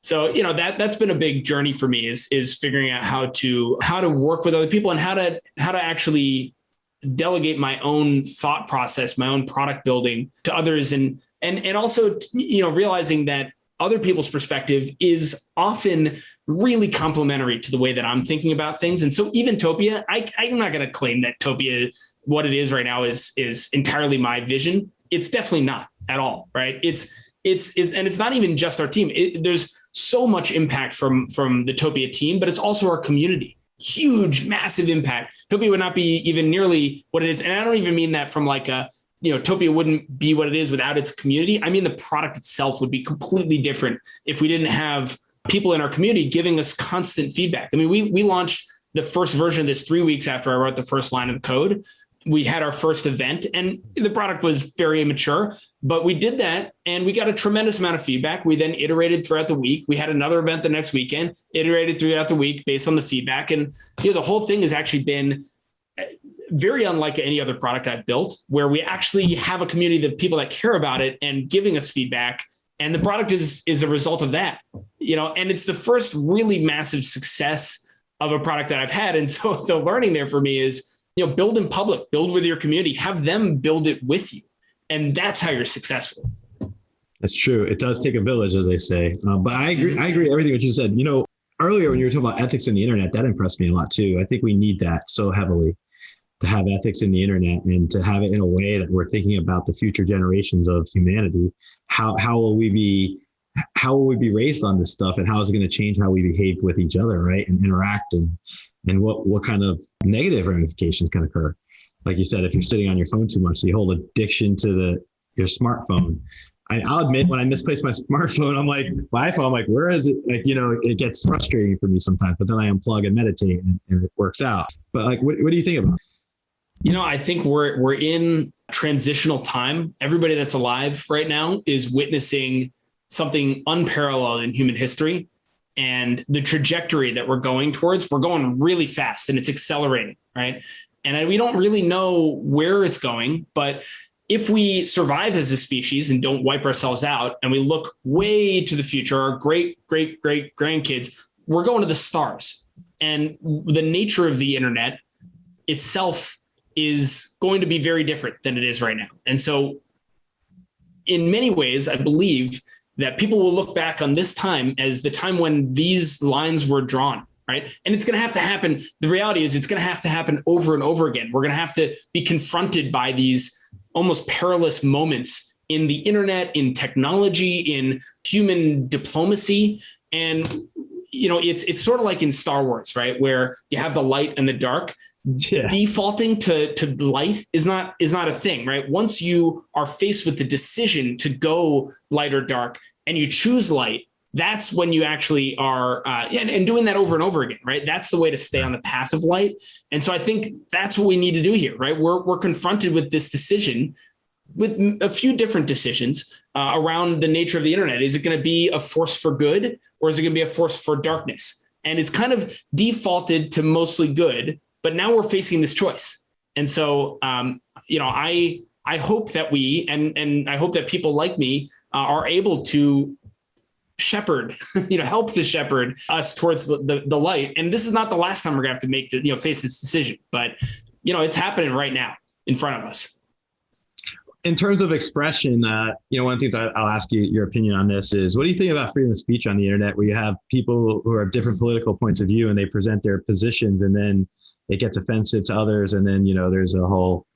So, that's been a big journey for me is figuring out how to work with other people and how to actually delegate my own thought process, my own product building to others. And also, realizing that other people's perspective is often really complementary to the way that I'm thinking about things. And so even Topia, I'm not going to claim that Topia, what it is right now, is entirely my vision. It's definitely not at all, right? It's and it's not even just our team. There's so much impact from the Topia team, but it's also our community. Huge, massive impact. Topia would not be even nearly what it is. And I don't even mean that from like Topia wouldn't be what it is without its community. I mean, the product itself would be completely different if we didn't have people in our community giving us constant feedback. I mean, we launched the first version of this 3 weeks after I wrote the first line of the code. We had our first event and the product was very immature, but we did that and we got a tremendous amount of feedback. We then iterated throughout the week. We had another event the next weekend, iterated throughout the week based on the feedback. And the whole thing has actually been very unlike any other product I've built, where we actually have a community of people that care about it and giving us feedback. And the product is a result of that, and it's the first really massive success of a product that I've had. And so the learning there for me is, build in public, build with your community, have them build it with you. And that's how you're successful. That's true. It does take a village, as they say. But I agree. I agree with everything that you said. Earlier when you were talking about ethics in the internet, that impressed me a lot too. I think we need that so heavily, to have ethics in the internet and to have it in a way that we're thinking about the future generations of humanity. How will we be raised on this stuff, and how is it going to change how we behave with each other, right? And interact, and what kind of negative ramifications can occur. like you said, if you're sitting on your phone too much, the whole addiction to your smartphone. I'll admit, when I misplace my smartphone, I'm like, my iPhone, I'm like, where is it? Like, it gets frustrating for me sometimes, but then I unplug and meditate and it works out. But like, what do you think about it? I think we're in transitional time. Everybody that's alive right now is witnessing something unparalleled in human history. And the trajectory that we're going really fast and it's accelerating, right? And we don't really know where it's going, but if we survive as a species and don't wipe ourselves out and we look way to the future, our great grandkids, we're going to the stars. And the nature of the internet itself is going to be very different than it is right now. And so in many ways, I believe that people will look back on this time as the time when these lines were drawn, right? And it's going to have to happen. The reality is it's going to have to happen over and over again. We're going to have to be confronted by these almost perilous moments in the internet, in technology, in human diplomacy. And, it's sort of like in Star Wars, right? Where you have the light and the dark. Yeah. Defaulting to light is not a thing, right? Once you are faced with the decision to go light or dark and you choose light, that's when you actually are, and doing that over and over again, right? That's the way to stay on the path of light. And so I think that's what we need to do here, right? We're confronted with this decision, with a few different decisions around the nature of the internet. Is it going to be a force for good, or is it going to be a force for darkness? And it's kind of defaulted to mostly good, but now we're facing this choice. And so, I hope that we, and I hope that people like me are able to shepherd, help to shepherd us towards the light. And this is not the last time we're gonna have to make face this decision, but it's happening right now in front of us. In terms of expression, one of the things I'll ask you your opinion on this is, what do you think about freedom of speech on the internet, where you have people who have different political points of view and they present their positions and then it gets offensive to others? And then, there's a whole,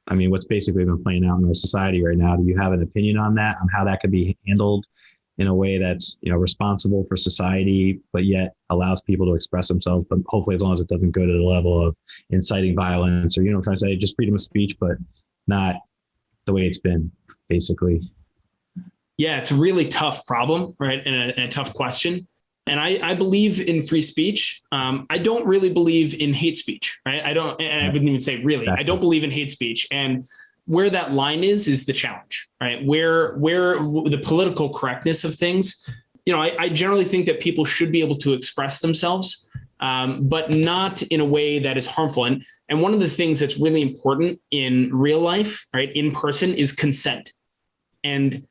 what's basically been playing out in our society right now. Do you have an opinion on that, on how that could be handled in a way that's, responsible for society, but yet allows people to express themselves, but hopefully as long as it doesn't go to the level of inciting violence or, trying to say just freedom of speech, but not the way it's been, basically? Yeah, it's a really tough problem, right? And a tough question. And I believe in free speech. I don't really believe in hate speech, right? I wouldn't even say really. I don't believe in hate speech. And where that line is the challenge, right? Where the political correctness of things, I generally think that people should be able to express themselves, but not in a way that is harmful. And one of the things that's really important in real life, right, in person, is consent. And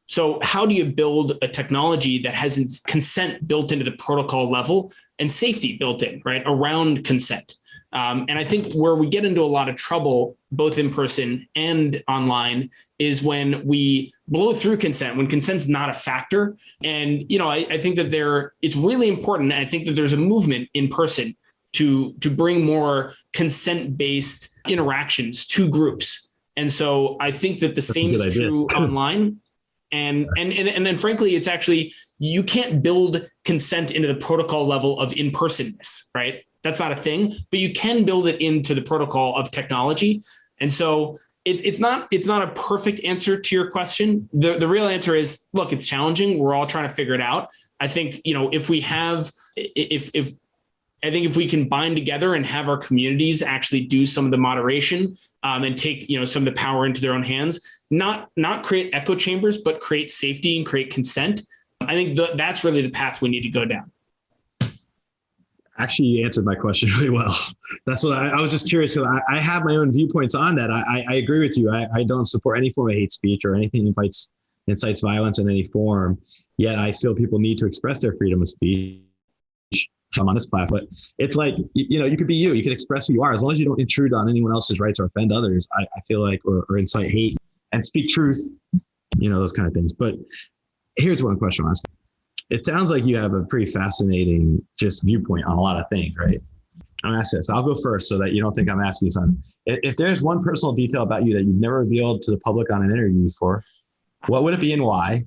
so how do you build a technology that has consent built into the protocol level and safety built in, right, around consent? And I think where we get into a lot of trouble, both in person and online, is when we blow through consent, when consent's not a factor. And, I think that it's really important. I think that there's a movement in person to bring more consent-based interactions to groups. And so I think that the same is true online. And then frankly, it's actually, you can't build consent into the protocol level of in-personness, right? That's not a thing, but you can build it into the protocol of technology. And so it's not a perfect answer to your question. The real answer is, look, it's challenging. We're all trying to figure it out. I think, if we can bind together and have our communities actually do some of the moderation and take, some of the power into their own hands, not create echo chambers, but create safety and create consent. I think that's really the path we need to go down. Actually, you answered my question really well. That's what I was just curious, because I have my own viewpoints on that. I agree with you. I don't support any form of hate speech or anything that incites violence in any form. Yet I feel people need to express their freedom of speech. I'm on this platform, but it's like, you could be you can express who you are, as long as you don't intrude on anyone else's rights or offend others. I feel like, or incite hate and speak truth, those kind of things. But here's one question I'll ask. It sounds like you have a pretty fascinating just viewpoint on a lot of things, right? I'm gonna ask this. I'll go first so that you don't think I'm asking you something. If there's one personal detail about you that you've never revealed to the public on an interview before, what would it be and why?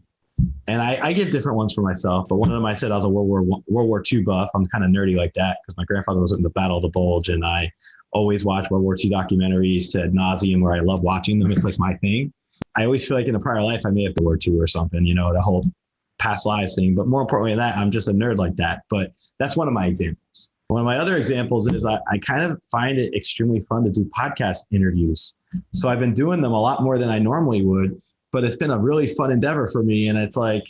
And I give different ones for myself, but one of them, I said I was a World War II buff. I'm kind of nerdy like that because my grandfather was in the Battle of the Bulge, and I always watch World War II documentaries to ad nauseum, where I love watching them. It's like my thing. I always feel like in a prior life, I may have been World War II or something, the whole past lives thing. But more importantly than that, I'm just a nerd like that. But that's one of my examples. One of my other examples is I kind of find it extremely fun to do podcast interviews. So I've been doing them a lot more than I normally would, but it's been a really fun endeavor for me. And it's like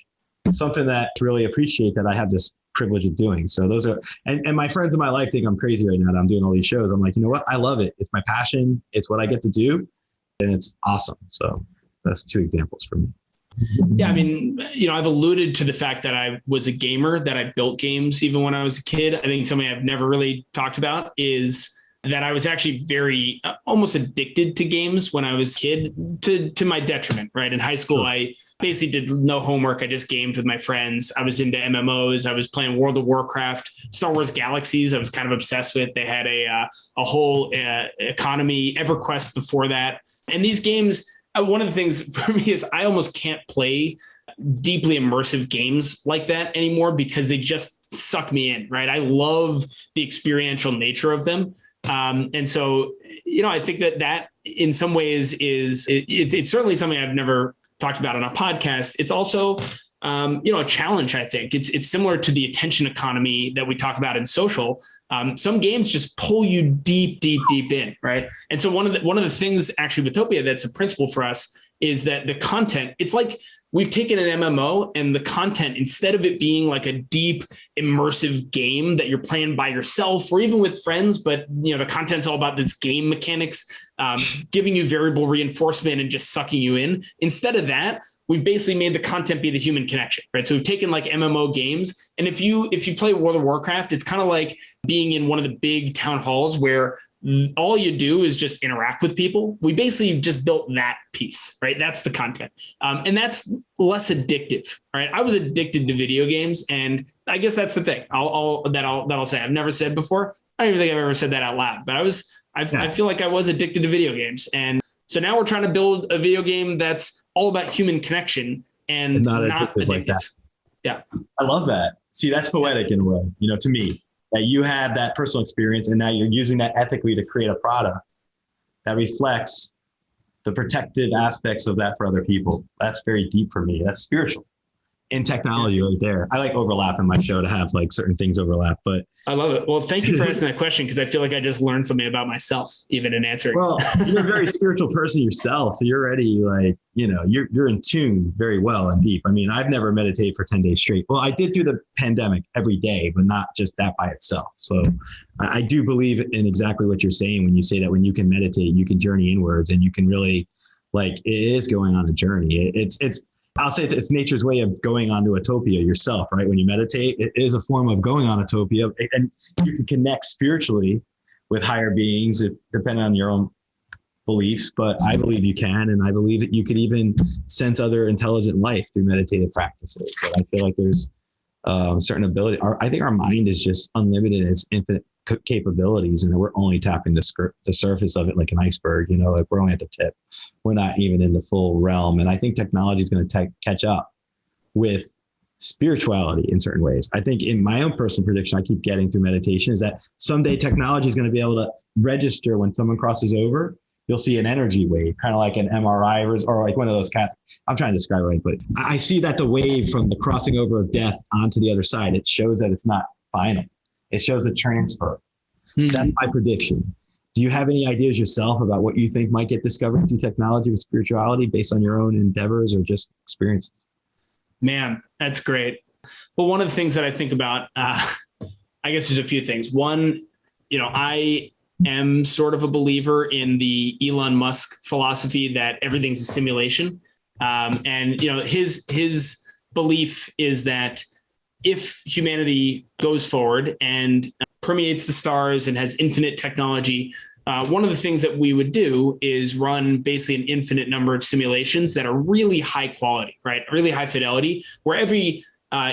something that I really appreciate that I have this privilege of doing. So those are, and my friends in my life think I'm crazy right now that I'm doing all these shows. I'm like, you know what? I love it. It's my passion. It's what I get to do. And it's awesome. So that's 2 examples for me. Yeah, I mean, I've alluded to the fact that I was a gamer, that I built games even when I was a kid. I think something I've never really talked about is that I was actually very almost addicted to games when I was a kid, to my detriment, right? In high school, I basically did no homework. I just gamed with my friends. I was into MMOs. I was playing World of Warcraft, Star Wars Galaxies. I was kind of obsessed with. They had a whole economy, EverQuest before that. And these games, one of the things for me is I almost can't play deeply immersive games like that anymore because they just suck me in, right? I love the experiential nature of them. And so, I think that in some ways it's certainly something I've never talked about on a podcast. It's also, a challenge. I think it's similar to the attention economy that we talk about in social. Some games just pull you deep in, right? And so one of the things actually with Topia that's a principle for us is that the content, it's like we've taken an MMO and the content, instead of it being like a deep immersive game that you're playing by yourself or even with friends, but the content's all about this game mechanics, giving you variable reinforcement and just sucking you in. Instead of that, we've basically made the content be the human connection, right? So we've taken like MMO games. And if you play World of Warcraft, it's kind of like being in one of the big town halls where all you do is just interact with people. We basically just built that piece, right? That's the content. And that's less addictive, right? I was addicted to video games. And I guess that's the thing I'll say. I've never said before. I don't even think I've ever said that out loud, but I feel like I was addicted to video games. And so now we're trying to build a video game that's all about human connection and not addictive. Like that. Yeah. I love that. See, that's poetic in a way, to me, that you have that personal experience and now you're using that ethically to create a product that reflects the protective aspects of that for other people. That's very deep for me. That's spiritual in technology right there. I like overlap in my show to have like certain things overlap, but I love it. Well, thank you for asking that question because I feel like I just learned something about myself, even in answering. Well, you're a very spiritual person yourself, so you're already like, you're in tune very well and deep. I mean, I've never meditated for 10 days straight. Well, I did through the pandemic every day, but not just that by itself. So I do believe in exactly what you're saying when you say that when you can meditate, you can journey inwards and you can really it is going on a journey. I'll say that it's nature's way of going onto a Topia yourself, right? When you meditate, it is a form of going on a Topia, and you can connect spiritually with higher beings, depending on your own beliefs. But I believe you can, and I believe that you could even sense other intelligent life through meditative practices. So I feel like there's certain ability. I think our mind is just unlimited in its infinite capabilities, and we're only tapping the surface of it like an iceberg. Like we're only at the tip. We're not even in the full realm. And I think technology is going to catch up with spirituality in certain ways. I think in my own personal prediction, I keep getting through meditation is that someday technology is going to be able to register when someone crosses over. You'll see an energy wave, kind of like an MRI or like one of those cats. I'm trying to describe it right, but I see that the wave from the crossing over of death onto the other side, it shows that it's not final. It shows a transfer. Mm-hmm. That's my prediction. Do you have any ideas yourself about what you think might get discovered through technology with spirituality based on your own endeavors or just experiences? Man, that's great. Well, one of the things that I think about, I guess there's a few things. One, I am sort of a believer in the Elon Musk philosophy that everything's a simulation. And his belief is that if humanity goes forward and permeates the stars and has infinite technology, one of the things that we would do is run basically an infinite number of simulations that are really high quality, right? Really high fidelity, where every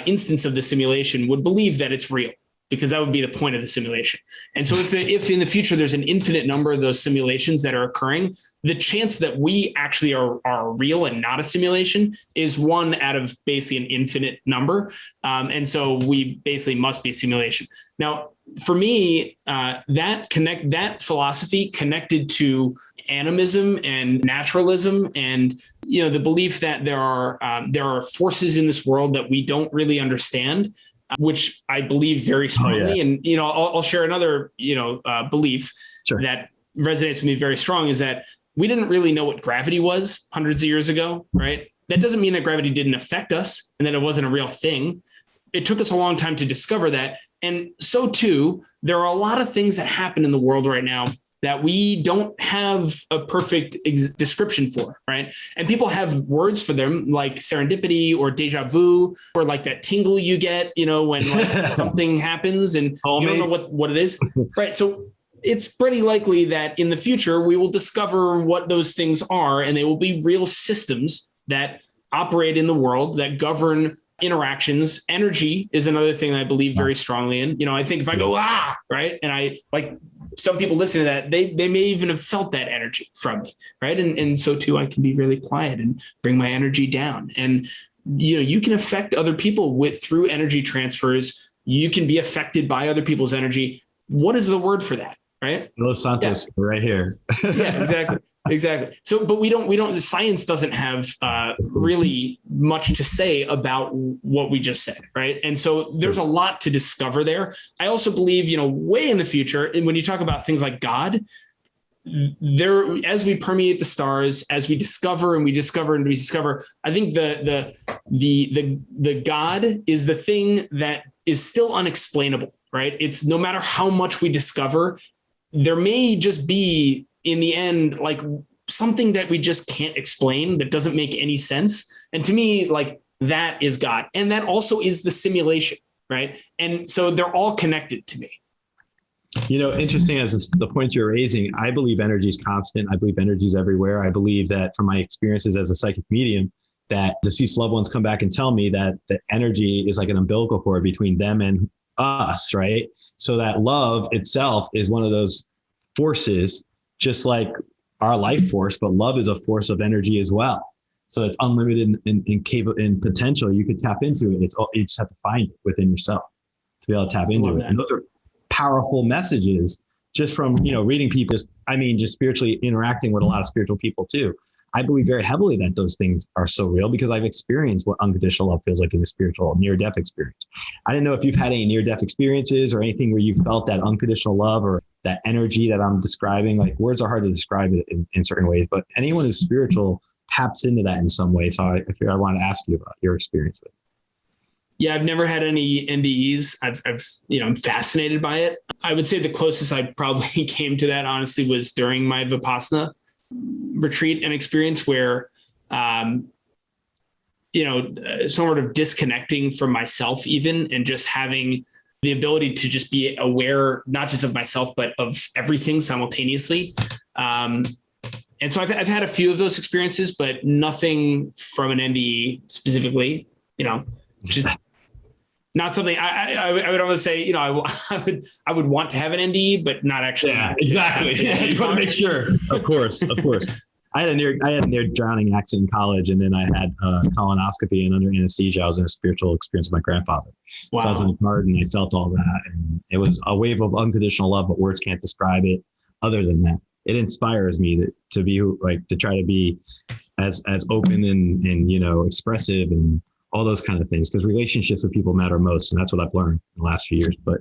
instance of the simulation would believe that it's real, because that would be the point of the simulation. And so if in the future there's an infinite number of those simulations that are occurring, the chance that we actually are real and not a simulation is 1 out of basically an infinite number. And so we basically must be a simulation. Now, for me, that philosophy connected to animism and naturalism, and the belief that there are forces in this world that we don't really understand, which I believe very strongly. Oh, yeah. And I'll share another belief Sure. that resonates with me very strong, is that we didn't really know what gravity was hundreds of years ago, right? That doesn't mean that gravity didn't affect us and that it wasn't a real thing. It took us a long time to discover that. And so too, there are a lot of things that happen in the world right now that we don't have a perfect description for, right? And people have words for them, like serendipity or deja vu, or like that tingle you get, when like something happens and you don't know what it is, right? So it's pretty likely that in the future, we will discover what those things are, and they will be real systems that operate in the world that govern interactions. Energy is another thing that I believe very strongly in. I think if I go, right. And I, like, some people listening to that, they may even have felt that energy from me. Right. And so too, I can be really quiet and bring my energy down. And, you can affect other people through energy transfers. You can be affected by other people's energy. What is the word for that? Right. Los Santos, right here. Yeah, exactly. Exactly. So, but we don't, science doesn't have really much to say about what we just said. Right. And so there's a lot to discover there. I also believe, way in the future, and when you talk about things like God, as we permeate the stars, as we discover and we discover and we discover, I think the God is the thing that is still unexplainable. Right. It's no matter how much we discover, there may just be, in the end, like something that we just can't explain, that doesn't make any sense. And to me, like, that is God. And that also is the simulation, right? And so they're all connected to me. Interesting as the point you're raising, I believe energy is constant. I believe energy is everywhere. I believe that from my experiences as a psychic medium, that deceased loved ones come back and tell me that the energy is like an umbilical cord between them and us, right? So that love itself is one of those forces, just like our life force, but love is a force of energy as well. So it's unlimited in potential. You could tap into it. You just have to find it within yourself to be able to tap into it. And those are powerful messages just from, reading people, just spiritually interacting with a lot of spiritual people too. I believe very heavily that those things are so real because I've experienced what unconditional love feels like in a spiritual near-death experience. I didn't know if you've had any near-death experiences or anything where you felt that unconditional love or that energy that I'm describing. Like, words are hard to describe it in certain ways, but anyone who's spiritual taps into that in some way. So I figured I wanted to ask you about your experience with it. Yeah, I've never had any NDEs. I'm fascinated by it. I would say the closest I probably came to that, honestly, was during my Vipassana retreat and experience where, sort of disconnecting from myself even, and just having the ability to just be aware, not just of myself, but of everything simultaneously. And so I've had a few of those experiences, but nothing from an NDE specifically, just not something I would almost say, I would want to have an NDE, but not actually. Yeah, exactly. Yeah, you want to make sure. Of course. I had a near drowning accident in college, and then I had a colonoscopy, and under anesthesia, I was in a spiritual experience with my grandfather. Wow. So I was in the garden, I felt all that, and it was a wave of unconditional love, but words can't describe it. Other than that, it inspires me to be like, to try to be as open and expressive and all those kind of things, because relationships with people matter most. And that's what I've learned in the last few years. But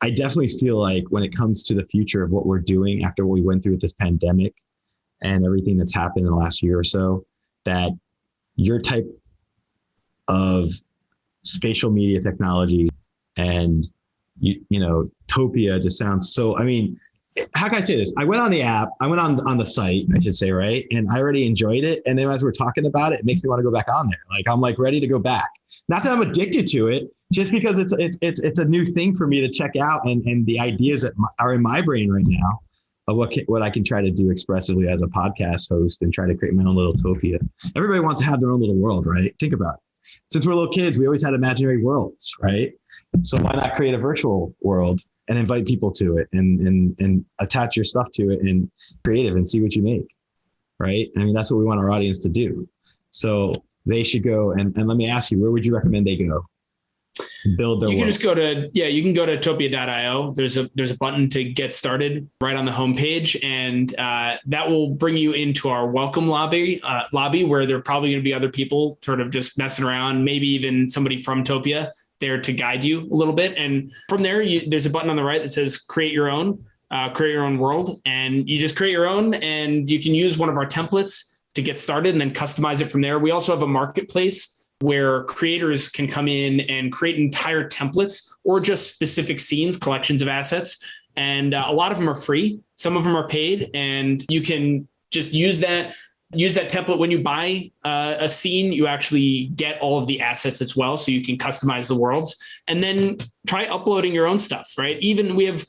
I definitely feel like when it comes to the future of what we're doing after what we went through with this pandemic and everything that's happened in the last year or so, that your type of spatial media technology and, Topia just sounds so, how can I say this? I went on the app, I went on the site, I should say, right? And I already enjoyed it. And then as we're talking about it, it makes me want to go back on there. Like, I'm like ready to go back. Not that I'm addicted to it, just because it's a new thing for me to check out, and the ideas that are in my brain right now of what I can try to do expressively as a podcast host and try to create my own little Topia. Everybody wants to have their own little world, right? Think about it. Since we're little kids, we always had imaginary worlds, right? So why not create a virtual world and invite people to it and attach your stuff to it and creative and see what you make, right? That's what we want our audience to do. So they should go and let me ask you, where would you recommend they go? build their You can world? just go to, you can go to topia.io. There's a button to get started right on the homepage, and that will bring you into our welcome lobby where there are probably going to be other people sort of just messing around, maybe even somebody from Topia there to guide you a little bit. And from there, there's a button on the right that says create your own world, and you just create your own, and you can use one of our templates to get started and then customize it from there. We also have a marketplace where creators can come in and create entire templates or just specific scenes, collections of assets. And a lot of them are free. Some of them are paid, and you can just use that template. When you buy a scene, you actually get all of the assets as well. So you can customize the worlds and then try uploading your own stuff, right? Even we have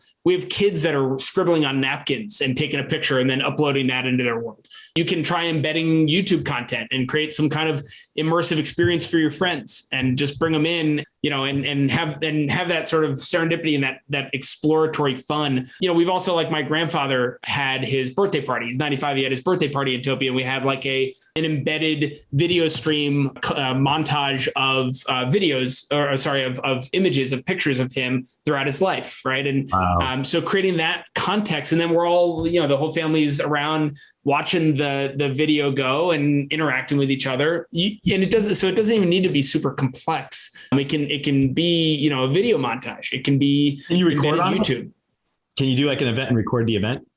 kids that are scribbling on napkins and taking a picture and then uploading that into their world. You can try embedding YouTube content and create some kind of immersive experience for your friends and just bring them in, and have that sort of serendipity and that exploratory fun. We've also, like, my grandfather had his birthday party. He's 95. He had his birthday party in Topia, and we had like an embedded video stream montage of of images, of pictures of him throughout his life. Right. And Wow. so creating that context, and then we're all, the whole family's around watching the video go and interacting with each other. It doesn't even need to be super complex. It can be, a video montage. It can be Can you record on YouTube. Can you do like an event and record the event?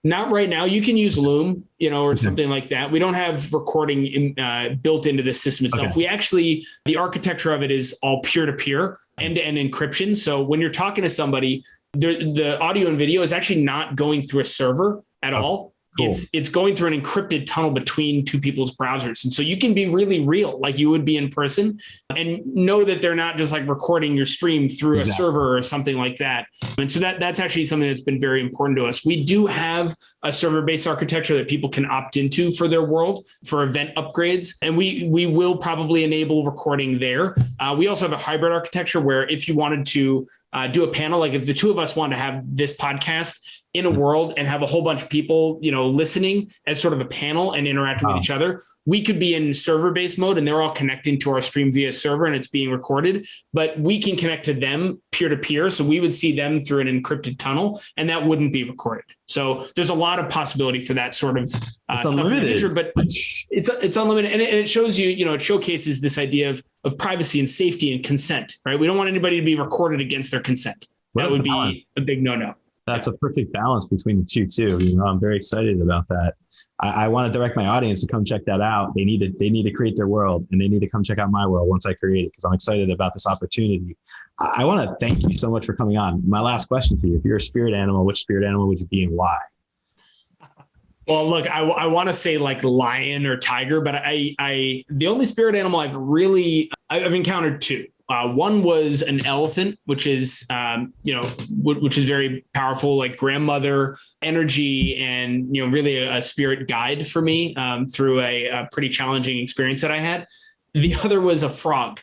Not right now. You can use Loom, or something like that. We don't have recording built into the system itself. Okay. The architecture of it is all peer-to-peer, end-to-end encryption. So when you're talking to somebody, the audio and video is actually not going through a server at all. Cool. It's going through an encrypted tunnel between two people's browsers. And so you can be really real, like you would be in person, and know that they're not just like recording your stream through a server or something like that. And so that's actually something that's been very important to us. We do have a server-based architecture that people can opt into for their world for event upgrades. And we will probably enable recording there. We also have a hybrid architecture where if you wanted to do a panel, like if the two of us want to have this podcast in a world and have a whole bunch of people, listening as sort of a panel and interacting with each other, we could be in server-based mode and they're all connecting to our stream via server and it's being recorded, but we can connect to them peer-to-peer. So we would see them through an encrypted tunnel and that wouldn't be recorded. So there's a lot of possibility for that sort of stuff in the future, but it's unlimited. And it shows you, it showcases this idea of privacy and safety and consent, right? We don't want anybody to be recorded against their consent. That would be a big no-no. That's a perfect balance between the two too. I'm very excited about that. I want to direct my audience to come check that out. They need to create their world, and they need to come check out my world once I create it, because I'm excited about this opportunity. I want to thank you so much for coming on. My last question to you: if you're a spirit animal, which spirit animal would you be and why? Well, look, I want to say like lion or tiger, but the only spirit animal I've encountered two. One was an elephant, which is, which is very powerful, like grandmother energy and, really a spirit guide for me through a pretty challenging experience that I had. The other was a frog,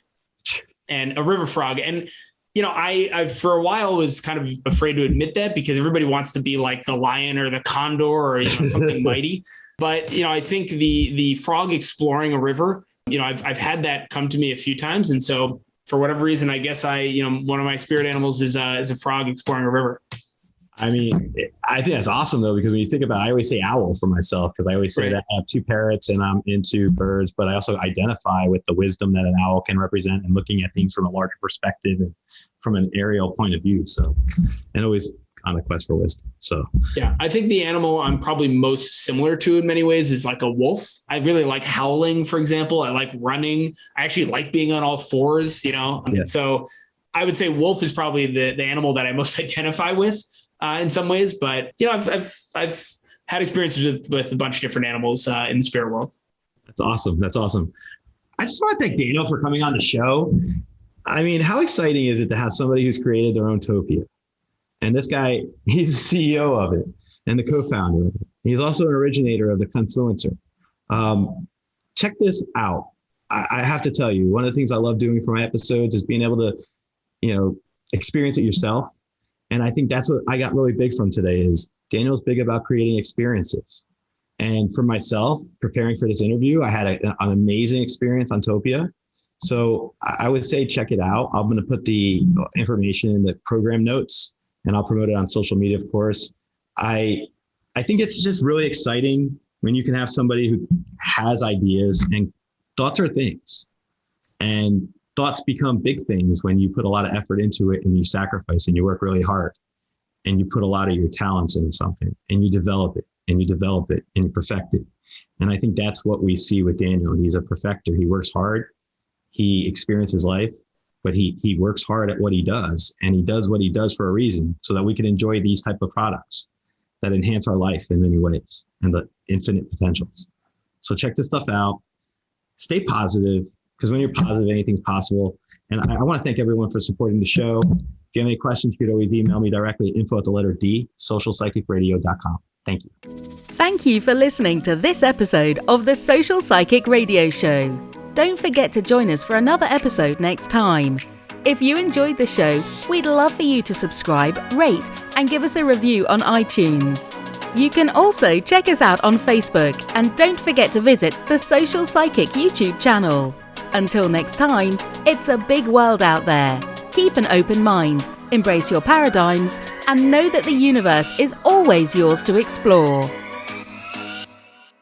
and a river frog. And, I for a while was kind of afraid to admit that because everybody wants to be like the lion or the condor or something mighty. But, I think the frog exploring a river, I've had that come to me a few times. And so for whatever reason, I guess one of my spirit animals is a frog exploring a river. I mean, I think that's awesome though, because when you think about it, I always say owl for myself, because I always say that I have two parrots and I'm into birds, but I also identify with the wisdom that an owl can represent and looking at things from a larger perspective and from an aerial point of view. So, and always on a quest for wisdom. So yeah, I think the animal I'm probably most similar to in many ways is like a wolf. I really like howling, for example. I like running. I actually like being on all fours, So I would say wolf is probably the animal that I most identify with in some ways. But I've had experiences with a bunch of different animals in the spirit world. That's awesome. I just want to thank Daniel for coming on the show. I mean, how exciting is it to have somebody who's created their own Topia? And this guy, he's the CEO of it and the co-founder of it. He's also an originator of the Confluencer. Check this out. I have to tell you, one of the things I love doing for my episodes is being able to, experience it yourself. And I think that's what I got really big from today is Daniel's big about creating experiences. And for myself, preparing for this interview, I had an amazing experience on Topia. So I would say check it out. I'm going to put the information in the program notes, and I'll promote it on social media, of course. I think it's just really exciting when you can have somebody who has ideas, and thoughts are things. And thoughts become big things when you put a lot of effort into it, and you sacrifice and you work really hard, and you put a lot of your talents into something, and you develop it and you develop it and you perfect it. And I think that's what we see with Daniel. He's a perfecter. He works hard. He experiences life, but he works hard at what he does, and he does what he does for a reason, so that we can enjoy these type of products that enhance our life in many ways and the infinite potentials. So check this stuff out. Stay positive, because when you're positive, anything's possible. And I want to thank everyone for supporting the show. If you have any questions, you could always email me directly at info@D, socialpsychicradio.com. Thank you. Thank you for listening to this episode of the Social Psychic Radio Show. Don't forget to join us for another episode next time. If you enjoyed the show, we'd love for you to subscribe, rate, and give us a review on iTunes. You can also check us out on Facebook, and don't forget to visit the Social Psychic YouTube channel. Until next time, it's a big world out there. Keep an open mind, embrace your paradigms, and know that the universe is always yours to explore.